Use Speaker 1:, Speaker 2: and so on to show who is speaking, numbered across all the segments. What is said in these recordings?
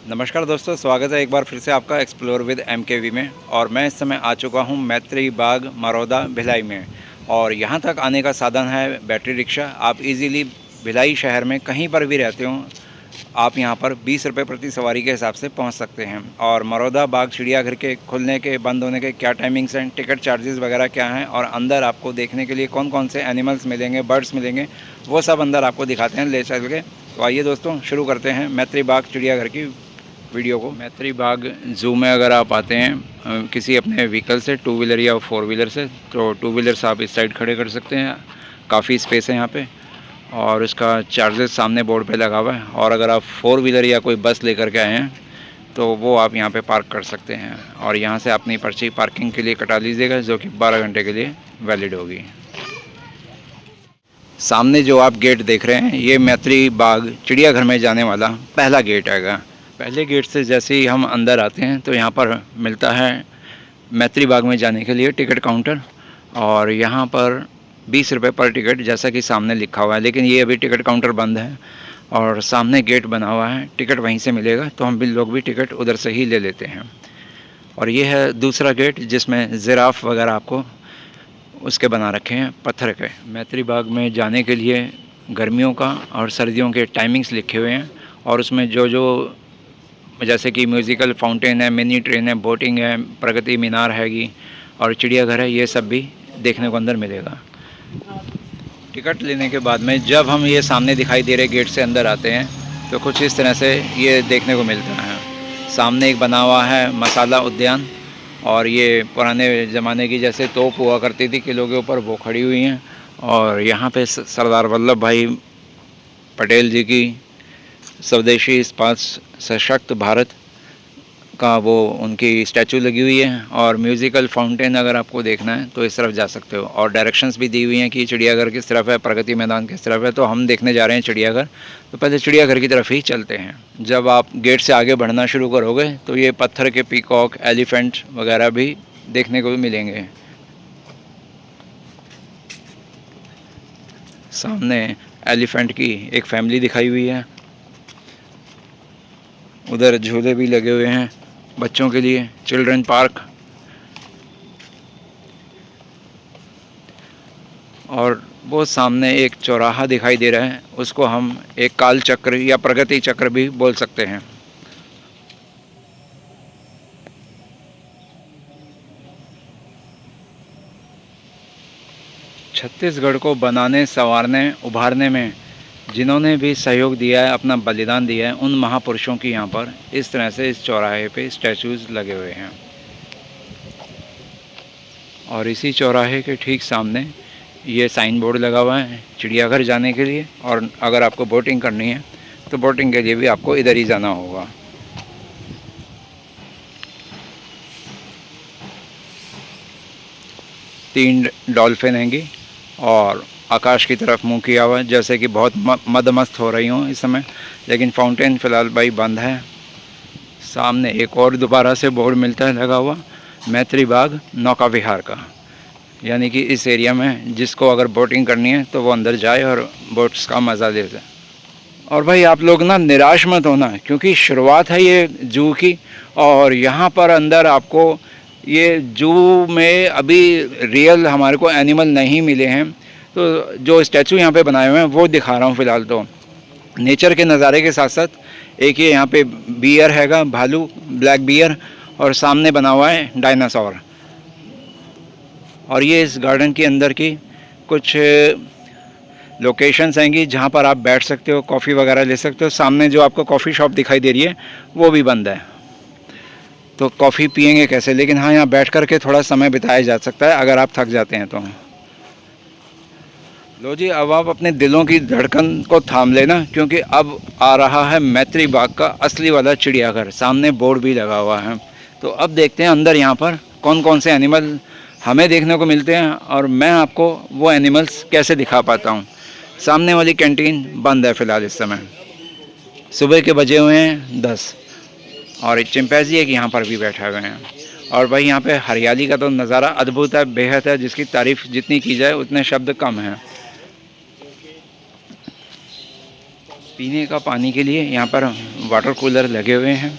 Speaker 1: नमस्कार दोस्तों, स्वागत है एक बार फिर से आपका एक्सप्लोर विद एमकेवी में। और मैं इस समय आ चुका हूं मैत्री बाग मरौदा भिलाई में। और यहां तक आने का साधन है बैटरी रिक्शा। आप इजीली भिलाई शहर में कहीं पर भी रहते हो, आप यहां पर 20 रुपये प्रति सवारी के हिसाब से पहुंच सकते हैं। और मरौदा बाग चिड़ियाघर के खुलने के बंद होने के क्या टाइमिंग्स हैं, टिकट चार्जेस वगैरह क्या हैं, और अंदर आपको देखने के लिए कौन कौन से एनिमल्स मिलेंगे, बर्ड्स मिलेंगे, वो सब अंदर आपको दिखाते हैं ले चल के। तो आइए दोस्तों, शुरू करते हैं मैत्री बाग चिड़ियाघर की वीडियो को। मैत्री बाग ज़ू में अगर आप आते हैं किसी अपने व्हीकल से, 2 व्हीलर या 4 व्हीलर से, तो 2 व्हीलर्स आप इस साइड खड़े कर सकते हैं। काफ़ी स्पेस है यहाँ पे, और इसका चार्जेस सामने बोर्ड पे लगा हुआ है। और अगर आप 4 व्हीलर या कोई बस लेकर के आए हैं तो वो आप यहाँ पे पार्क कर सकते हैं। और यहाँ से अपनी पर्ची पार्किंग के लिए कटा लीजिएगा, जो कि 12 घंटे के लिए वैलिड होगी। सामने जो आप गेट देख रहे हैं, ये मैत्री बाग चिड़ियाघर में जाने वाला पहला गेट आएगा। पहले गेट से जैसे ही हम अंदर आते हैं तो यहाँ पर मिलता है मैत्री बाग में जाने के लिए टिकट काउंटर। और यहाँ पर 20 रुपये पर टिकट, जैसा कि सामने लिखा हुआ है, लेकिन ये अभी टिकट काउंटर बंद है। और सामने गेट बना हुआ है, टिकट वहीं से मिलेगा, तो हम भी लोग भी टिकट उधर से ही ले लेते हैं। और ये है दूसरा गेट, जिसमें जिराफ वगैरह आपको उसके बना रखे हैं पत्थर के। मैत्री बाग में जाने के लिए गर्मियों का और सर्दियों के टाइमिंग्स लिखे हुए हैं। और उसमें जो जैसे कि म्यूज़िकल फाउंटेन है, मिनी ट्रेन है, बोटिंग है, प्रगति मीनार हैगी, और चिड़ियाघर है, ये सब भी देखने को अंदर मिलेगा। टिकट लेने के बाद में जब हम ये सामने दिखाई दे रहे गेट से अंदर आते हैं तो कुछ इस तरह से ये देखने को मिलता है। सामने एक बना हुआ है मसाला उद्यान, और ये पुराने ज़माने की जैसे तोप हुआ करती थी किलों के ऊपर, वो खड़ी हुई हैं। और यहाँ पे सरदार वल्लभ भाई पटेल जी की स्वदेशी इस्पात सशक्त भारत का वो उनकी स्टैचू लगी हुई है। और म्यूज़िकल फाउंटेन अगर आपको देखना है तो इस तरफ जा सकते हो। और डायरेक्शंस भी दी हुई हैं कि चिड़ियाघर किस तरफ है, प्रगति मैदान किस तरफ है। तो हम देखने जा रहे हैं चिड़ियाघर, तो पहले चिड़ियाघर की तरफ ही चलते हैं। जब आप गेट से आगे बढ़ना शुरू करोगे तो ये पत्थर के पीकॉक, एलिफेंट वगैरह भी देखने को मिलेंगे। सामने एलिफेंट की एक फैमिली दिखाई हुई है। उधर झूले भी लगे हुए हैं बच्चों के लिए, चिल्ड्रन पार्क। और वो सामने एक चौराहा दिखाई दे रहा है, उसको हम एक काल चक्र या प्रगति चक्र भी बोल सकते हैं। छत्तीसगढ़ को बनाने, संवारने, उभारने में जिन्होंने भी सहयोग दिया है, अपना बलिदान दिया है, उन महापुरुषों की यहाँ पर इस तरह से इस चौराहे पे स्टैचूज़ लगे हुए हैं। और इसी चौराहे के ठीक सामने ये साइन बोर्ड लगा हुआ है चिड़ियाघर जाने के लिए। और अगर आपको बोटिंग करनी है तो बोटिंग के लिए भी आपको इधर ही जाना होगा। तीन डॉल्फिन हैंगी और आकाश की तरफ मुंह किया हुआ है, जैसे कि बहुत मदमस्त हो रही हूँ इस समय। लेकिन फाउंटेन फ़िलहाल भाई बंद है। सामने एक और दोबारा से बोर्ड मिलता है लगा हुआ, मैत्री बाग नौका विहार का। यानी कि इस एरिया में जिसको अगर बोटिंग करनी है तो वो अंदर जाए और बोट्स का मज़ा ले जाए। और भाई आप लोग ना निराश मत होना, क्योंकि शुरुआत है ये जू की। और यहाँ पर अंदर आपको ये जू में अभी रियल हमारे को एनिमल नहीं मिले हैं, तो जो स्टैचू यहाँ पे बनाए हुए हैं वो दिखा रहा हूँ फ़िलहाल। तो नेचर के नज़ारे के साथ साथ एक ये यहाँ पे बियर हैगा, भालू, ब्लैक बियर, और सामने बना हुआ है डायनासोर। और ये इस गार्डन के अंदर की कुछ लोकेशंस हैंगी जहाँ पर आप बैठ सकते हो, कॉफ़ी वगैरह ले सकते हो। सामने जो आपको कॉफ़ी शॉप दिखाई दे रही है वो भी बंद है, तो कॉफ़ी पियेंगे कैसे। लेकिन हाँ, यहाँ बैठ कर के थोड़ा समय बिताया जा सकता है अगर आप थक जाते हैं तो। लो जी, अब आप अपने दिलों की धड़कन को थाम लेना, क्योंकि अब आ रहा है मैत्री बाग का असली वाला चिड़ियाघर। सामने बोर्ड भी लगा हुआ है। तो अब देखते हैं अंदर यहाँ पर कौन कौन से एनिमल हमें देखने को मिलते हैं, और मैं आपको वो एनिमल्स कैसे दिखा पाता हूँ। सामने वाली कैंटीन बंद है फ़िलहाल इस समय। सुबह के बजे हुए हैं 10, और एक चिंपैंजी एक यहाँ पर भी बैठा हुए हैं। और भाई यहाँ पे हरियाली का तो नज़ारा अद्भुत है, बेहद है, जिसकी तारीफ़ जितनी की जाए उतने शब्द कम हैं। पीने का पानी के लिए यहाँ पर वाटर कूलर लगे हुए हैं,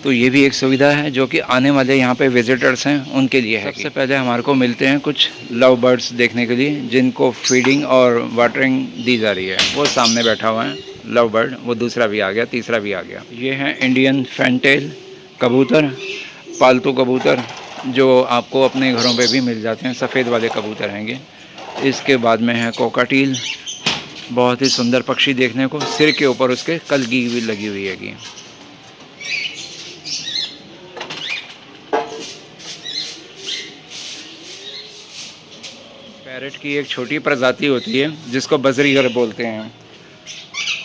Speaker 1: तो ये भी एक सुविधा है जो कि आने वाले यहाँ पे विजिटर्स हैं उनके लिए है। सबसे पहले हमारे को मिलते हैं कुछ लव बर्ड्स देखने के लिए जिनको फीडिंग और वाटरिंग दी जा रही है। वो सामने बैठा हुआ है लव बर्ड, वो दूसरा भी आ गया, तीसरा भी आ गया। ये है इंडियन फैंटेल कबूतर, पालतू कबूतर जो आपको अपने घरों पे भी मिल जाते हैं, सफ़ेद वाले कबूतर हैंगे। इसके बाद में है कोकाटील, बहुत ही सुंदर पक्षी देखने को, सिर के ऊपर उसके कलगी भी लगी हुई हैगी। पैरेट की एक छोटी प्रजाति होती है जिसको बजरीगर बोलते हैं,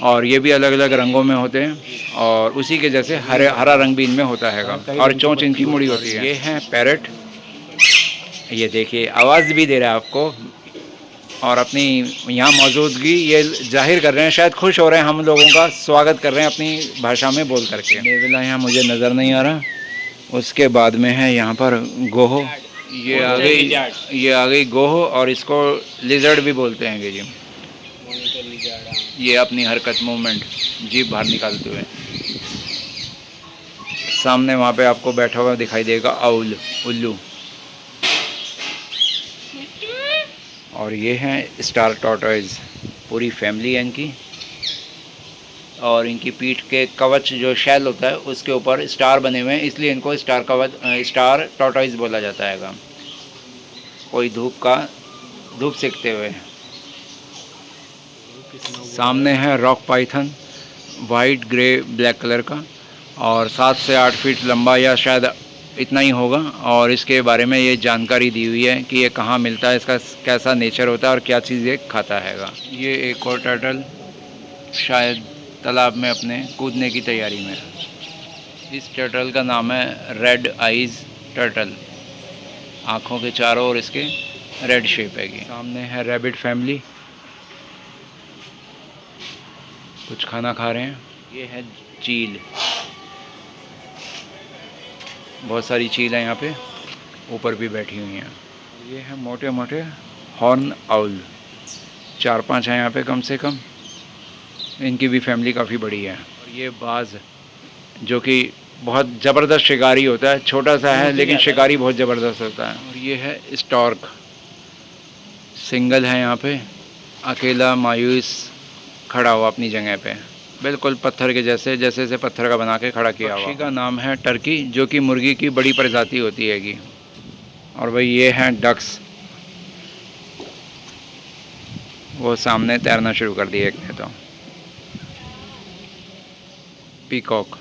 Speaker 1: और ये भी अलग अलग रंगों में होते हैं और उसी के जैसे हरा रंग भी इनमें होता है और चोंच इनकी मुड़ी होती है। ये है पैरेट, ये देखिए आवाज़ भी दे रहा है आपको और अपनी यहाँ मौजूदगी ये जाहिर कर रहे हैं, शायद खुश हो रहे हैं, हम लोगों का स्वागत कर रहे हैं अपनी भाषा में बोल करके। नेवला यहाँ मुझे नज़र नहीं आ रहा। उसके बाद में है यहाँ पर गोहो, ये आ गई गोहो, और इसको लिजर्ड भी बोलते हैं जी। ये अपनी हरकत मूवमेंट जीभ बाहर निकालते हुए। सामने वहाँ पे आपको बैठा हुआ दिखाई देगा आउल, उल्लू। और ये हैं स्टार टॉर्टोइज, पूरी फैमिली है इनकी, और इनकी पीठ के कवच जो शैल होता है उसके ऊपर स्टार बने हुए हैं, इसलिए इनको स्टार टॉर्टोइज बोला जाता है। कोई धूप सेकते हुए। सामने है rock Python, white grey black colour का, और 7 से 8 फीट लंबा या शायद इतना ही होगा, और इसके बारे में ये जानकारी दी हुई है कि ये कहाँ मिलता है, इसका कैसा नेचर होता है और क्या चीज़ ये खाता हैगा। ये एक और टर्टल शायद तालाब में अपने कूदने की तैयारी में। इस टर्टल का नाम है रेड आइज टर्टल, आँखों के चारों ओर इसके रेड शेप है। सामने है रैबिट फैमिली, कुछ खाना खा रहे हैं। ये है चील, बहुत सारी चील है यहाँ पे, ऊपर भी बैठी हुई हैं। ये है मोटे मोटे हॉर्न आउल, 4-5 हैं यहाँ पे कम से कम, इनकी भी फैमिली काफ़ी बड़ी है। और ये बाज जो कि बहुत ज़बरदस्त शिकारी होता है, छोटा सा है लेकिन शिकारी बहुत ज़बरदस्त होता है। और ये है स्टॉर्क, सिंगल है यहाँ पे, अकेला मायूस खड़ा हुआ अपनी जगह पे, बिल्कुल पत्थर के जैसे पत्थर का बना के खड़ा किया हुआ। पक्षी का नाम है टर्की, जो कि मुर्गी की बड़ी प्रजाति होती हैगी। और भाई ये हैं डक्स, वो सामने तैरना शुरू कर दिए एक ने तो। पीकॉक,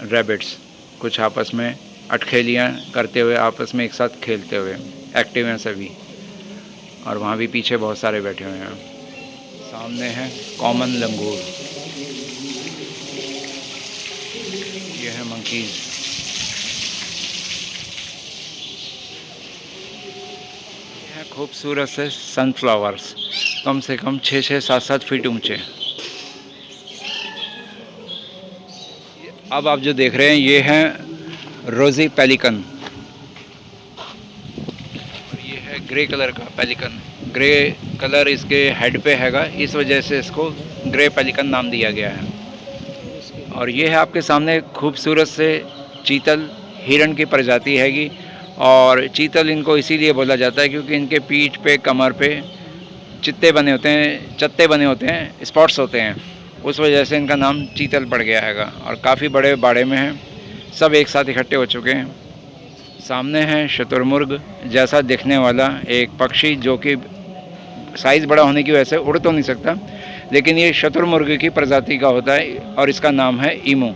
Speaker 1: रैबिट्स, कुछ आपस में अटखेलियाँ करते हुए, आपस में एक साथ खेलते हुए एक्टिव हैं सभी। और वहाँ भी पीछे बहुत सारे बैठे हुए हैं। सामने है कॉमन लंगूर, ये है मंकीज। ये है खूबसूरत से सनफ्लावर्स, कम से कम 6-6, 7-7 फीट ऊंचे। अब आप जो देख रहे हैं ये हैं रोजी पेलिकन, ये है ग्रे कलर का पेलिकन। ग्रे कलर इसके हेड पे हैगा, इस वजह से इसको ग्रे पेलिकन नाम दिया गया है। और ये है आपके सामने खूबसूरत से चीतल, हिरण की प्रजाति हैगी। और चीतल इनको इसीलिए बोला जाता है क्योंकि इनके पीठ पे, कमर पे चत्ते बने होते हैं, स्पॉट्स होते हैं, उस वजह से इनका नाम चीतल पड़ गया हैगा। और काफ़ी बड़े बाड़े में हैं, सब एक साथ इकट्ठे हो चुके हैं। सामने है शुतुरमुर्ग जैसा दिखने वाला एक पक्षी, जो कि साइज़ बड़ा होने की वजह से उड़ तो नहीं सकता, लेकिन ये शुतुरमुर्ग की प्रजाति का होता है और इसका नाम है ईमू।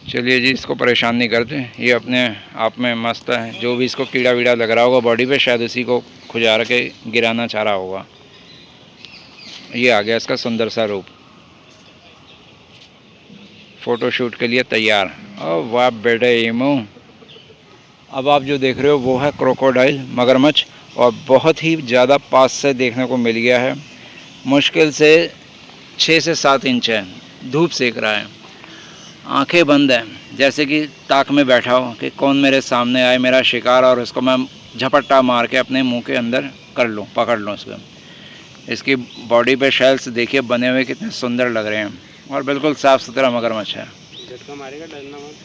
Speaker 1: चलिए जी, इसको परेशान नहीं करते, ये अपने आप में मस्त है। जो भी इसको कीड़ा वीड़ा लग रहा होगा बॉडी पे, शायद उसी को खुजार के गिराना चाह रहा होगा। ये आ गया इसका सुंदर सा रूप, फ़ोटोशूट के लिए तैयार। ओ वाह बेटे ईमू। अब आप जो देख रहे हो वो है क्रोकोडाइल, मगरमच्छ, और बहुत ही ज़्यादा पास से देखने को मिल गया है। मुश्किल से 6 से 7 इंच है, धूप सेक रहा है। आंखें बंद हैं, जैसे कि ताक में बैठा हो कि कौन मेरे सामने आए मेरा शिकार और उसको मैं झपट्टा मार के अपने मुंह के अंदर कर लूं, पकड़ लूं उसको। इसकी बॉडी पे शेल्स देखिए बने हुए कितने सुंदर लग रहे हैं और बिल्कुल साफ़ सुथरा मगरमच्छ है।
Speaker 2: झटका मारेगा, डरना मत।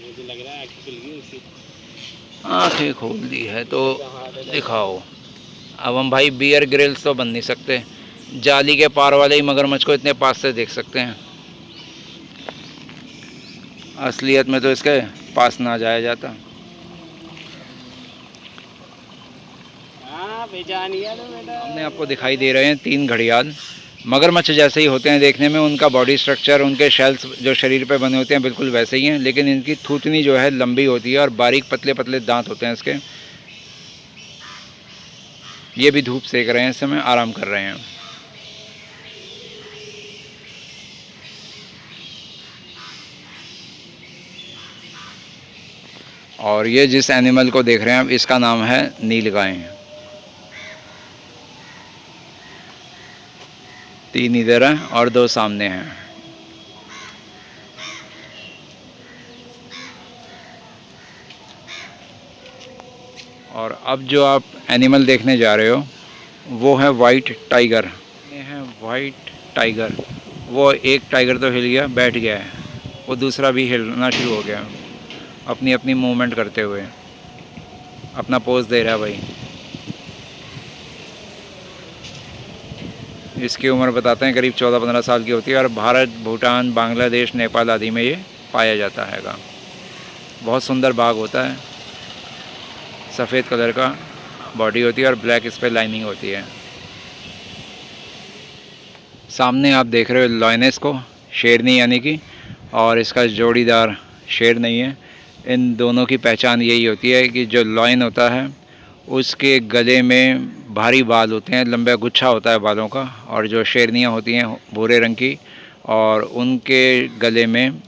Speaker 2: मुझे लग रहा है आँखें खुल गई उसकी।
Speaker 1: आँखें खोल दी है तो दिखाओ। अब हम भाई बियर ग्रिल्स तो बन नहीं सकते, जाली के पार वाले ही मगरमच्छ को इतने पास से देख सकते हैं। असलियत में तो इसके पास ना जाया जाता। हमने आपको दिखाई दे रहे हैं 3 घड़ियाल, मगरमच्छ जैसे ही होते हैं देखने में, उनका बॉडी स्ट्रक्चर, उनके शेल्स जो शरीर पे बने होते हैं बिल्कुल वैसे ही हैं, लेकिन इनकी थूथनी जो है लंबी होती है और बारीक पतले पतले दांत होते हैं इसके। ये भी धूप सेक रहे हैं, इस समय आराम कर रहे हैं। और ये जिस एनिमल को देख रहे हैं आप, इसका नाम है नीलगाय। 3 इधर हैं और 2 सामने हैं। और अब जो आप एनिमल देखने जा रहे हो वो है वाइट टाइगर। ये है वाइट टाइगर। वो एक टाइगर तो हिल गया, बैठ गया है, वो दूसरा भी हिलना शुरू हो गया अपनी अपनी मूवमेंट करते हुए, अपना पोज दे रहा है भाई। इसकी उम्र बताते हैं करीब 14-15 साल की होती है और भारत, भूटान, बांग्लादेश, नेपाल आदि में ये पाया जाता हैगा। बहुत सुंदर बाघ होता है, सफ़ेद कलर का बॉडी होती है और ब्लैक इस पर लाइनिंग होती है। सामने आप देख रहे हो लॉयनेस को, शेरनी यानी कि, और इसका जोड़ीदार शेर नहीं है। इन दोनों की पहचान यही होती है कि जो लॉयन होता है उसके गले में भारी बाल होते हैं, लंबा गुच्छा होता है बालों का, और जो शेरनियाँ होती हैं भूरे रंग की, और उनके गले में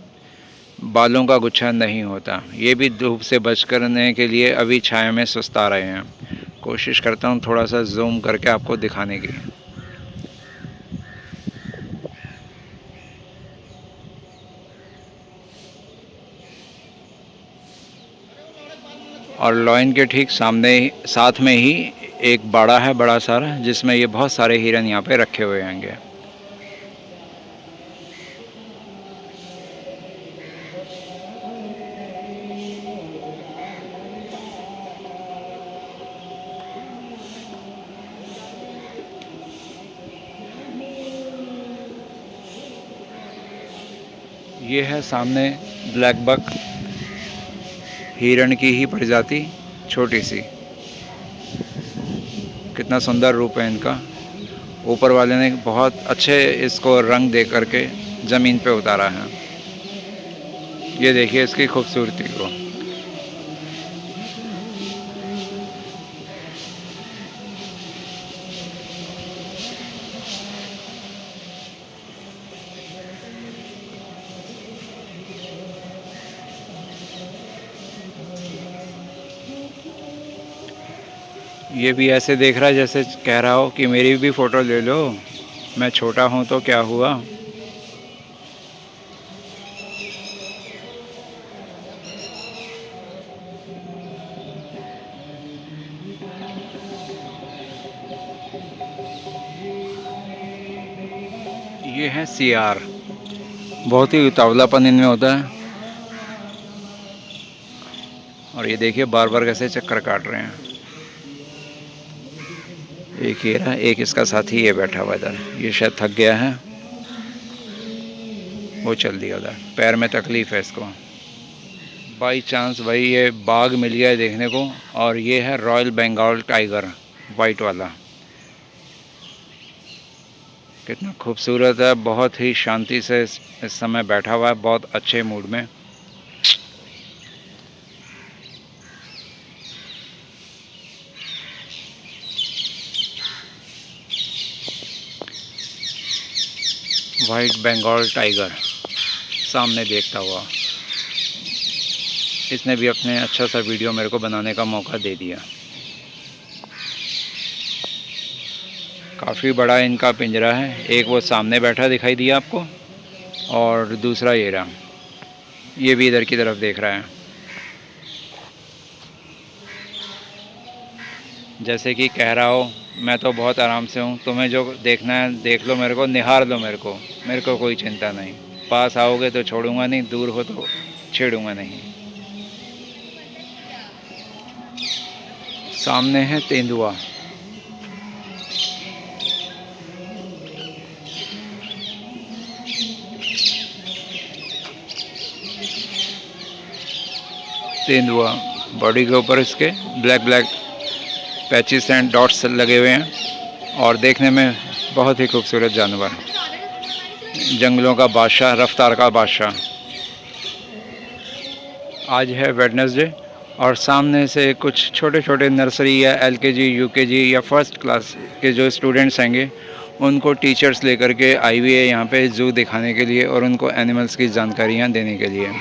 Speaker 1: बालों का गुच्छा नहीं होता। ये भी धूप से बच करने के लिए अभी छाया में सुस्ता रहे हैं। कोशिश करता हूँ थोड़ा सा जूम करके आपको दिखाने की। और लॉयन के ठीक सामने साथ में ही एक बाड़ा है बड़ा सारा, जिसमें ये बहुत सारे हिरन यहाँ पे रखे हुए होंगे। ये है सामने ब्लैक बक, हिरण की ही प्रजाति, छोटी सी। कितना सुंदर रूप है इनका। ऊपर वाले ने बहुत अच्छे इसको रंग दे करके ज़मीन पे उतारा है। ये देखिए इसकी खूबसूरती को। ये भी ऐसे देख रहा है जैसे कह रहा हो कि मेरी भी फ़ोटो ले लो, मैं छोटा हूँ तो क्या हुआ। ये है सियार, बहुत ही उतावलापन इनमें होता है। और ये देखिए बार बार कैसे चक्कर काट रहे हैं। एक ये रहा, एक इसका साथी ये बैठा हुआ इधर, ये शायद थक गया है, वो चल दिया उधर, पैर में तकलीफ़ है इसको। बाई चांस भाई ये बाघ मिल गया है देखने को, और ये है रॉयल बंगाल टाइगर, वाइट वाला। कितना खूबसूरत है, बहुत ही शांति से इस समय बैठा हुआ है, बहुत अच्छे मूड में। वाइट बंगाल टाइगर सामने देखता हुआ, इसने भी अपने अच्छा सा वीडियो मेरे को बनाने का मौका दे दिया। काफ़ी बड़ा इनका पिंजरा है, एक वो सामने बैठा दिखाई दिया आपको, और दूसरा ये रहा। ये भी इधर की तरफ देख रहा है। जैसे कि कह रहा हो, मैं तो बहुत आराम से हूँ, तुम्हें जो देखना है देख लो, मेरे को निहार लो, मेरे को कोई चिंता नहीं। पास आओगे तो छोड़ूंगा नहीं, दूर हो तो छेड़ूंगा नहीं। सामने है तेंदुआ। तेंदुआ, बॉडी के ऊपर इसके black black patches and dots लगे हुए हैं और देखने में बहुत ही खूबसूरत जानवर, जंगलों का बादशाह, रफ्तार का बादशाह। आज है वेडनेसडे और सामने से कुछ छोटे छोटे नर्सरी या एलकेजी, यूकेजी या फर्स्ट क्लास के जो स्टूडेंट्स हैंगे, उनको टीचर्स लेकर के आई हुई है यहाँ पे ज़ू दिखाने के लिए और उनको एनिमल्स की जानकारियाँ देने के लिए।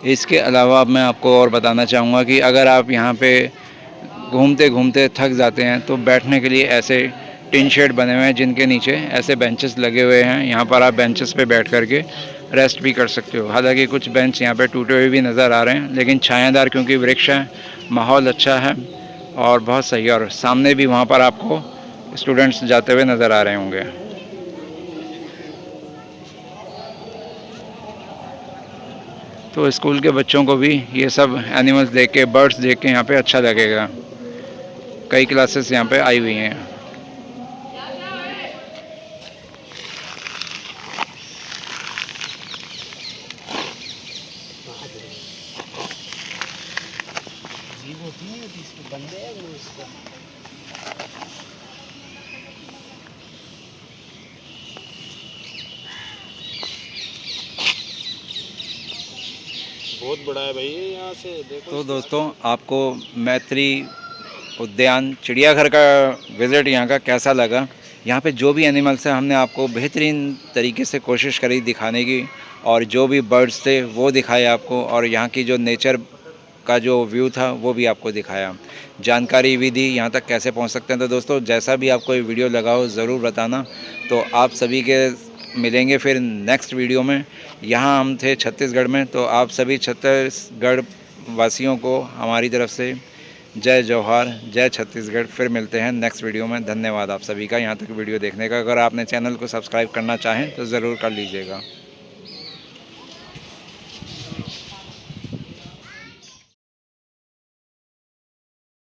Speaker 1: इसके अलावा मैं आपको और बताना चाहूँगा कि अगर आप यहाँ पे घूमते घूमते थक जाते हैं तो बैठने के लिए ऐसे टिन शेड बने हुए हैं जिनके नीचे ऐसे बेंचेस लगे हुए हैं। यहाँ पर आप बेंचेस पे बैठ करके रेस्ट भी कर सकते हो। हालांकि कुछ बेंच यहाँ पे टूटे हुए भी नज़र आ रहे हैं, लेकिन छायादार क्योंकि वृक्ष है, माहौल अच्छा है और बहुत सही है। और सामने भी वहाँ पर आपको स्टूडेंट्स जाते हुए नज़र आ रहे होंगे। तो स्कूल के बच्चों को भी ये सब एनिमल्स देख के, बर्ड्स देख के यहाँ पे अच्छा लगेगा। कई क्लासेस यहाँ पे आई हुई हैं।
Speaker 2: जीव होती नहीं होती, इसके बंदे हैं वो इसका। बहुत बड़ा है भाई ये, यहाँ से देखो।
Speaker 1: तो दोस्तों, आपको मैत्री उद्यान चिड़ियाघर का विज़िट यहाँ का कैसा लगा? यहाँ पे जो भी एनिमल्स हैं हमने आपको बेहतरीन तरीके से कोशिश करी दिखाने की, और जो भी बर्ड्स थे वो दिखाए आपको, और यहाँ की जो नेचर का जो व्यू था वो भी आपको दिखाया, जानकारी भी दी यहाँ तक कैसे पहुँच सकते हैं। तो दोस्तों, जैसा भी आपको ये वीडियो लगा हो ज़रूर बताना। तो आप सभी के मिलेंगे फिर नेक्स्ट वीडियो में। यहाँ हम थे छत्तीसगढ़ में, तो आप सभी छत्तीसगढ़ वासियों को हमारी तरफ से जय जौहर, जय छत्तीसगढ़। फिर मिलते हैं नेक्स्ट वीडियो में। धन्यवाद आप सभी का यहाँ तक वीडियो देखने का। अगर आपने चैनल को सब्सक्राइब करना चाहें तो ज़रूर कर लीजिएगा।